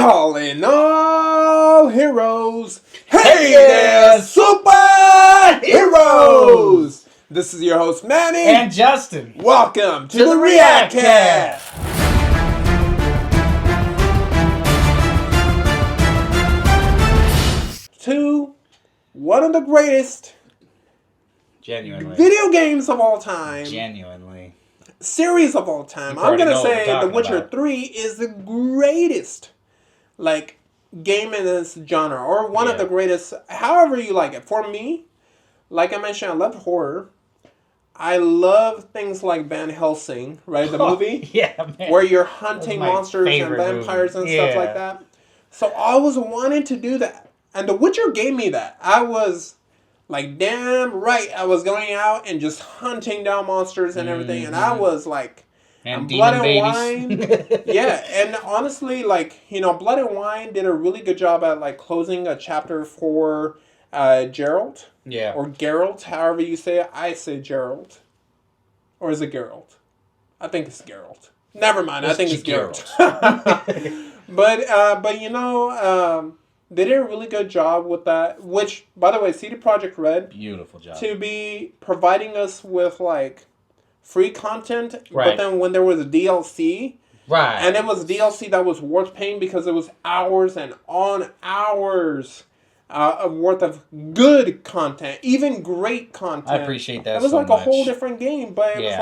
Calling all heroes. Hey There, superheroes! This is your host, Manny and Justin. Welcome to the React Cast. To one of the greatest Genuinely. video games of all time. Genuinely. Series of all time. I'm going to say The Witcher 3 is the greatest, game in this genre. Or one of the greatest, however you like it. For me, like I mentioned, I love horror. I love things like Van Helsing, right? The movie? Yeah, man. Where you're hunting monsters and vampires and stuff like that. So I was wanting to do that. And The Witcher gave me that. I was like, damn right. I was going out and just hunting down monsters and everything. And I was like, and Blood and Wine. Yeah. And honestly, Blood and Wine did a really good job at closing a chapter for Geralt. Yeah. Or Geralt, however you say it. I say Geralt. Or is it Geralt? I think it's Geralt. Never mind. I think it's Geralt. But they did a really good job with that. Which, by the way, CD Projekt Red. Beautiful job. To be providing us with free content. Right. But then when there was a DLC. Right. And it was DLC that was worth paying because it was hours and on hours worth of good content, even great content. I appreciate that. It was so a whole different game, but it was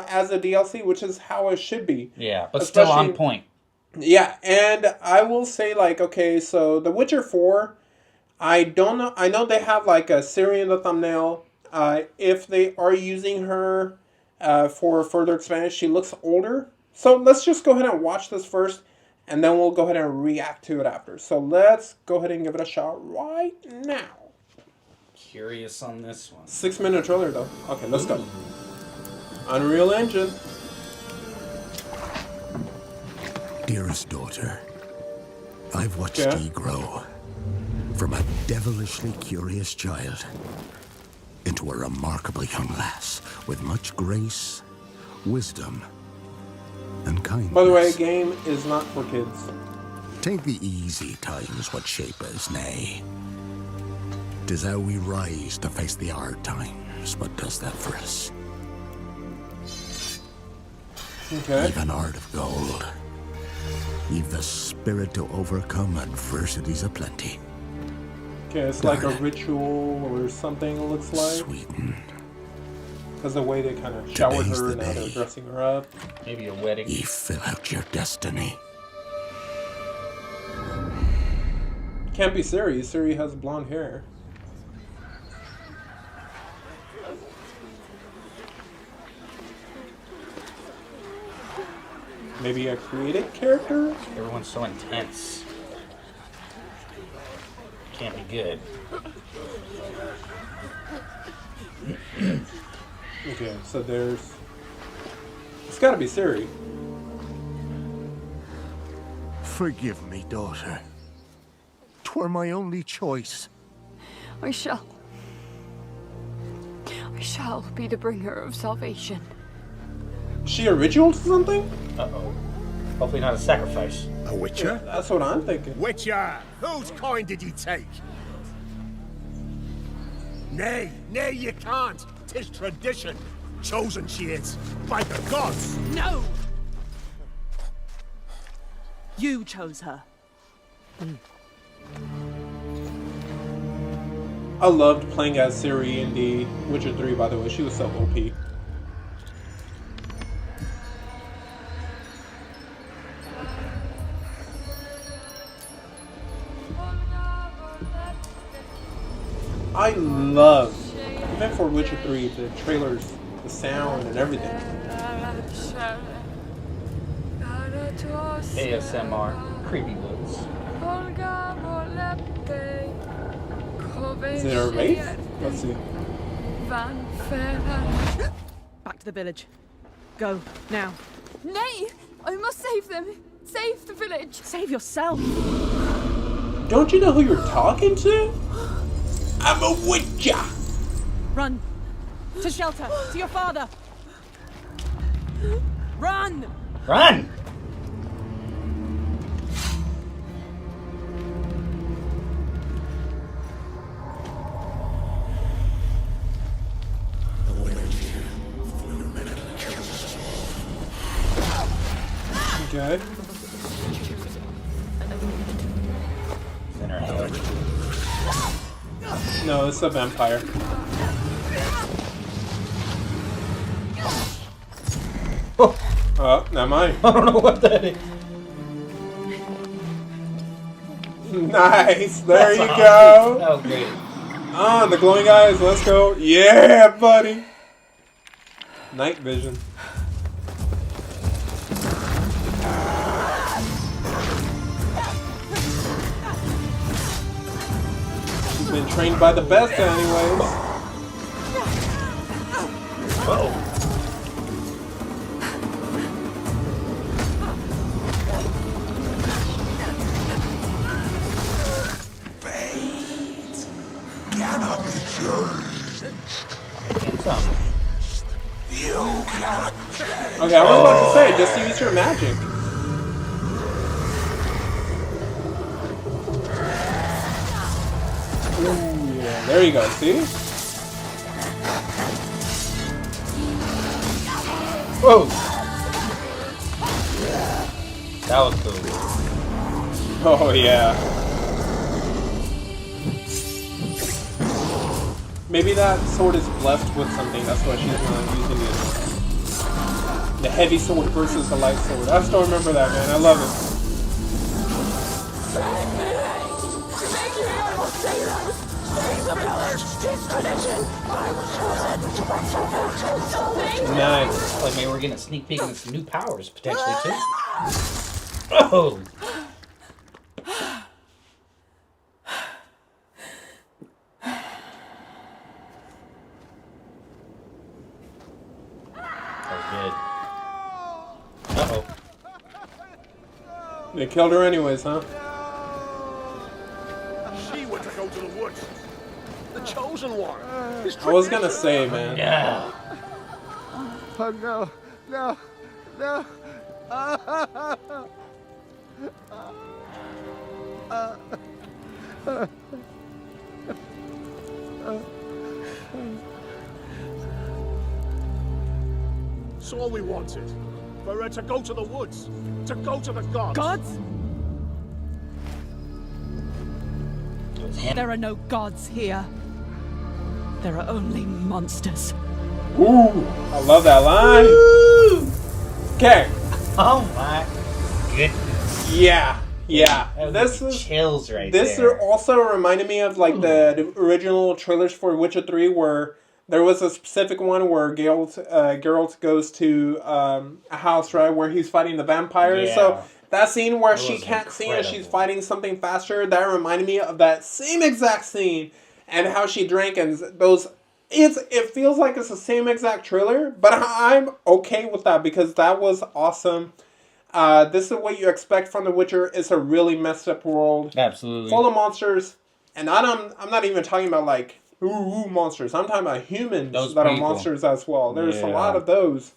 as a DLC, which is how it should be. Yeah, but still on point. Yeah, and I will say so The Witcher 4, I don't know. I know they have a Ciri in the thumbnail. If they are using her for further expansion, she looks older. So let's just go ahead and watch this first. And then we'll go ahead and react to it after. So let's go ahead and give it a shot right now. Curious on this one. 6-minute trailer though. Okay, let's go. Unreal Engine. Dearest daughter, I've watched ye grow from a devilishly curious child into a remarkably young lass with much grace, wisdom, and kindness. By the way, game is not for kids. Take the easy times what shape us, nay. 'Tis how we rise to face the hard times what does that for us. Okay. Even heart of gold. You've the spirit to overcome adversities aplenty. Okay, it's like a ritual or something, it looks like. Sweeten. Because the way they kind of showered her and how they're dressing her up. Maybe a wedding. Ye fill out your destiny. Can't be Ciri. Ciri has blonde hair. Maybe a creative character? Everyone's so intense. Can't be good. Okay, so there's... It's gotta be Ciri. Forgive me, daughter. 'Twere my only choice. I shall be the bringer of salvation. She a ritual to something? Uh-oh. Hopefully not a sacrifice. A witcher? That's what I'm thinking. Witcher, whose coin did ye take? Nay, you can't. 'Tis tradition. Chosen she is, by the gods. No! You chose her. I loved playing as Ciri in The Witcher 3, by the way. She was so OP. I love, even for Witcher 3, the trailers, the sound, and everything. ASMR. Creepy looks. Is it a wraith? Let's see. Back to the village. Go, now. Nay! I must save them! Save the village! Save yourself! Don't you know who you're talking to? I'm a witcher! Run! To shelter! To your father! Run! Run! Okay. In her head. No, it's a vampire. Oh, never mind. I don't know what that is. Nice. There That's you awesome. go. That was great. Ah, the glowing eyes. Let's go. Yeah, buddy. Night vision. She's been trained by the best, anyways. Whoa. Cannot be changed. And some. You cannot. Okay, I was about to say, just use your magic. Ooh, yeah, there you go, see? Whoa. That was cool. Oh, yeah. Maybe that sword is blessed with something, that's why she's not using it. The heavy sword versus the light sword. I still remember that, man. I love it. Nice. Like maybe we're getting a sneak peek into some new powers potentially too. Oh. Uh-oh. They killed her anyways, huh? She went to go to the woods. The chosen one. His I was gonna tradition. say, man. Yeah. Oh no, no, no. It's all we wanted. For her to go to the woods. To go to the gods. Gods? It was him. There are no gods here. There are only monsters. Ooh, I love that line. Okay. Oh my goodness. Yeah. Yeah. That This was is chills right this there. also reminded me of like the original trailers for Witcher 3 where there was a specific one where Geralt goes to a house, right, where he's fighting the vampires. Yeah. So that scene where That she was can't see and she's incredible. fighting something faster, that reminded me of that same exact scene and how she drank and those. It feels like it's the same exact trailer, but I'm okay with that because that was awesome. This is what you expect from The Witcher. It's a really messed up world, Absolutely. full of monsters, and I'm not even talking about like ooh monsters. I'm talking about humans Those that are people. monsters as well. There's a Yeah. lot of those.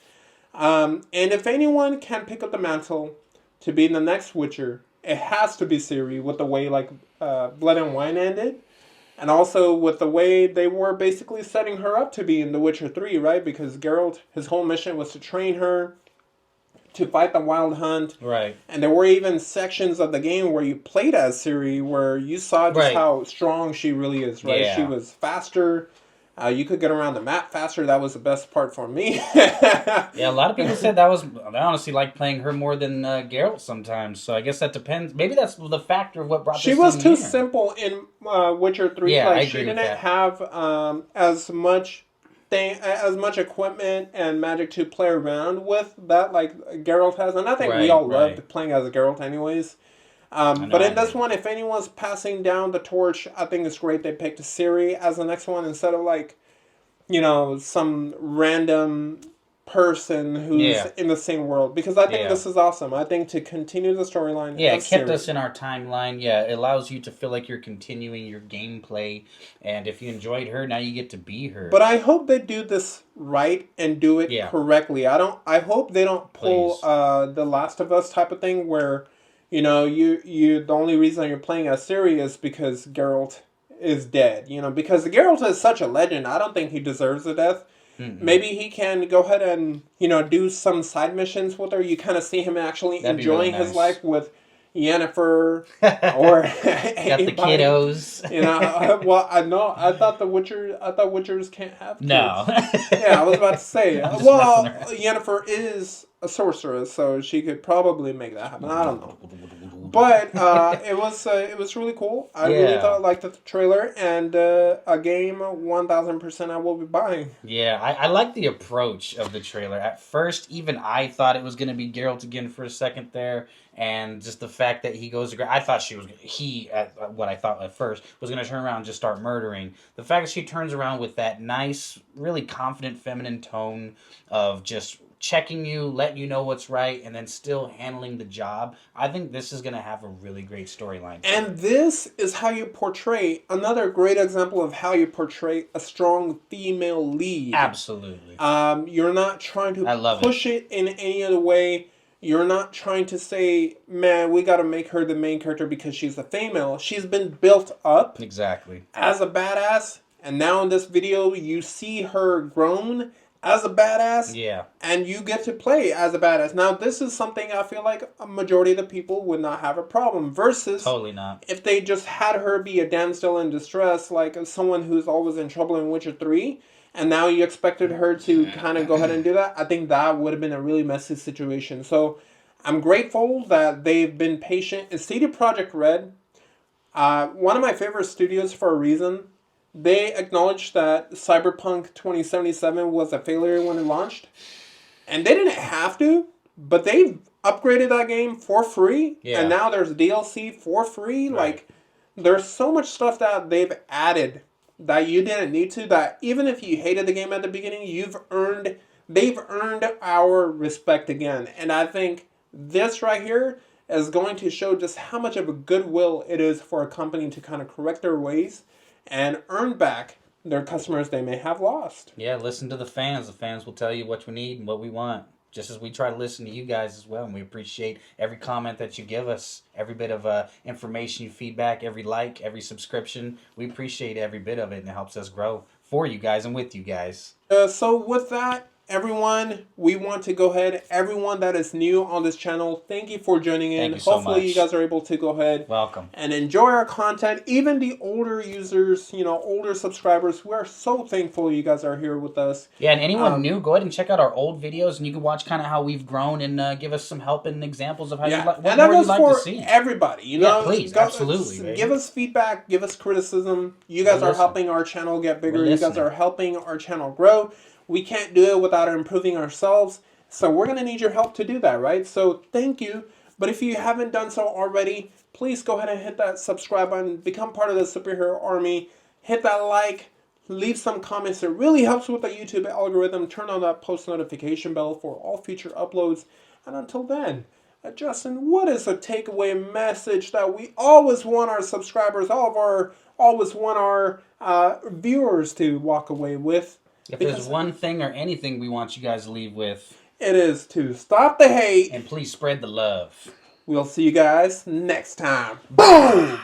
And if anyone can pick up the mantle to be the next Witcher, it has to be Ciri with the way like Blood and Wine ended. And also with the way they were basically setting her up to be in The Witcher 3, right? Because Geralt, his whole mission was to train her to fight the Wild Hunt. Right. And there were even sections of the game where you played as Ciri where you saw just Right. how strong she really is, right? Yeah. She was faster. You could get around the map faster. That was the best part for me. Yeah, a lot of people said that was. I honestly like playing her more than Geralt sometimes. So I guess that depends. Maybe that's the factor of what brought. She this was in too here. simple in Witcher 3. Yeah, like I she agree with didn't that. have as much equipment and magic to play around with that like Geralt has, and I think we Right, all right. loved playing as Geralt anyways. But I in this agree. one, if anyone's passing down the torch, I think it's great they picked Ciri as the next one instead of like, some random person who's Yeah. in the same world. Because I think Yeah. this is awesome. I think to continue the storyline. Yeah, of it kept Ciri. us in our timeline. Yeah, it allows you to feel like you're continuing your gameplay. And if you enjoyed her, now you get to be her. But I hope they do this right and do it Yeah. correctly. I hope they don't pull Please. the Last of Us type of thing where, you the only reason you're playing as Ciri is because Geralt is dead. Because Geralt is such a legend. I don't think he deserves a death. Maybe he can go ahead and, do some side missions with her. You kind of see him actually That'd be enjoying really his nice. life with Yennefer or Got the anybody. kiddos. Well, I know. I thought Witchers can't have kids. No. Yeah, I was about to say. I'm just Well, messing around. Yennefer is a sorceress, so she could probably make that happen. I don't know. But it was really cool. I really Yeah. liked the trailer, and a game 1000% I will be buying. Yeah, I like the approach of the trailer. At first, even I thought it was going to be Geralt again for a second there, and just the fact that he goes to... I thought what I thought at first, was going to turn around and just start murdering. The fact that she turns around with that nice, really confident, feminine tone of just checking you, letting you know what's right, and then still handling the job. I think this is going to have a really great storyline. And this is how you portray, another great example of how you portray a strong female lead. Absolutely. You're not trying to push it in any other way. You're not trying to say, man, we got to make her the main character because she's a female. She's been built up Exactly. as a badass. And now in this video, you see her grown as a badass. Yeah. And you get to play as a badass. Now, this is something I feel like a majority of the people would not have a problem. Versus... Totally not. If they just had her be a damsel in distress, like someone who's always in trouble in Witcher 3, and now you expected her to kind of go ahead and do that, I think that would have been a really messy situation. So I'm grateful that they've been patient. And CD Projekt Red, one of my favorite studios for a reason. They acknowledged that Cyberpunk 2077 was a failure when it launched. And they didn't have to, but they've upgraded that game for free. Yeah. And now there's DLC for free. Right. Like, there's so much stuff that they've added that you didn't need to, that even if you hated the game at the beginning, they've earned our respect again. And I think this right here is going to show just how much of a goodwill it is for a company to kind of correct their ways and earn back their customers they may have lost. Yeah, listen to the fans. The fans will tell you what we need and what we want. Just as we try to listen to you guys as well. And we appreciate every comment that you give us, every bit of information you feedback, every like, every subscription. We appreciate every bit of it, and it helps us grow for you guys and with you guys. So with that, everyone, we want to go ahead. Everyone that is new on this channel, thank you for joining in. Thank you so Hopefully much. you guys are able to go ahead Welcome. and enjoy our content. Even the older users, older subscribers, we're so thankful you guys are here with us. Yeah, and anyone new, go ahead and check out our old videos, and you can watch kind of how we've grown and give us some help and examples of how what and that more goes you'd like for to see. everybody. Yeah, please, absolutely. Baby. Give us feedback, give us criticism. You guys are helping our channel get bigger. You guys are helping our channel grow. We can't do it without improving ourselves. So we're going to need your help to do that, right? So thank you. But if you haven't done so already, please go ahead and hit that subscribe button. Become part of the superhero army. Hit that like. Leave some comments. It really helps with the YouTube algorithm. Turn on that post notification bell for all future uploads. And until then, Justin, what is a takeaway message that we always want our subscribers, always want our viewers to walk away with? If there's one thing or anything we want you guys to leave with, it is to stop the hate. And please spread the love. We'll see you guys next time. Boom!